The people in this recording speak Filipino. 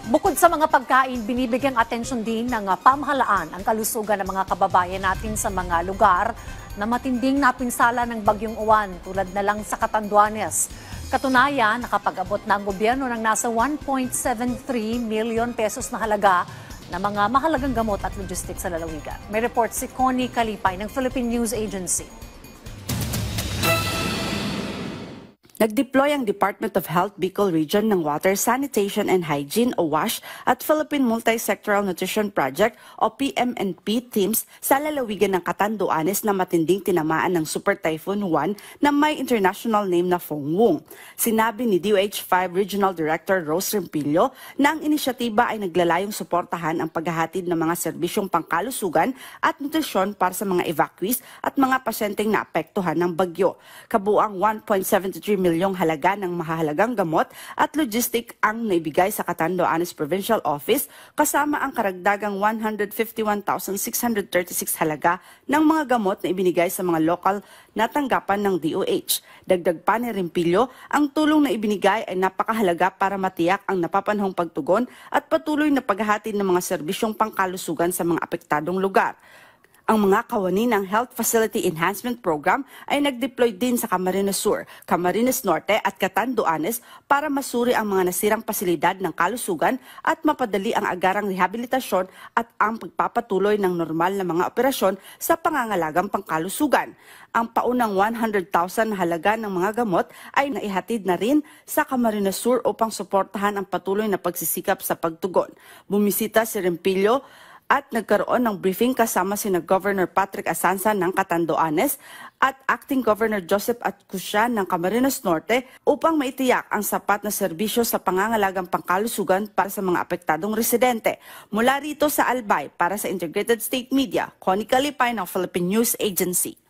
Bukod sa mga pagkain, binibigyang atensyon din ng pamahalaan ang kalusugan ng mga kababayan natin sa mga lugar na matinding napinsala ng Bagyong Uwan tulad na lang sa Catanduanes. Katunayan, nakapag-abot na ang gobyerno ng nasa 1.73 million pesos na halaga ng mga mahalagang gamot at logistics sa lalawigan. May report si Connie Kalipay ng Philippine News Agency. Nag-deploy ang Department of Health Bicol Region ng Water, Sanitation and Hygiene o WASH at Philippine Multi-Sectoral Nutrition Project o PMNP teams sa lalawigan ng Catanduanes na matinding tinamaan ng Super Typhoon Juan na may international name na Fongwong. Sinabi ni DOH-5 Regional Director Rose Rempillo na ang inisyatiba ay naglalayong suportahan ang paghahatid ng mga serbisyong pangkalusugan at nutrisyon para sa mga evacuees at mga pasyenteng naapektuhan ng bagyo. Kabuang 1.73 milyong halaga ng mahahalagang gamot at logistic ang naibigay sa Catanduanes Provincial Office kasama ang karagdagang 151,636 halaga ng mga gamot na ibinigay sa mga lokal na tanggapan ng DOH. Dagdag pa ni Rempillo, ang tulong na ibinigay ay napakahalaga para matiyak ang napapanahong pagtugon at patuloy na paghahatid ng mga serbisyong pangkalusugan sa mga apektadong lugar. Ang mga kawani ng Health Facility Enhancement Program ay nag-deploy din sa Camarines Sur, Camarines Norte at Catanduanes para masuri ang mga nasirang pasilidad ng kalusugan at mapadali ang agarang rehabilitasyon at ang pagpapatuloy ng normal na mga operasyon sa pangangalagang pangkalusugan. Ang paunang 100,000 halaga ng mga gamot ay naihatid na rin sa Camarines Sur upang suportahan ang patuloy na pagsisikap sa pagtugon. Bumisita si Rempillo at nagkaroon ng briefing kasama sina Governor Patrick Asanza ng Catanduanes at Acting Governor Joseph Atcusha ng Camarines Norte upang maitiyak ang sapat na serbisyo sa pangangalagang pangkalusugan para sa mga apektadong residente. Mula rito sa Albay para sa Integrated State Media, Connie Kalipay ng Philippine News Agency.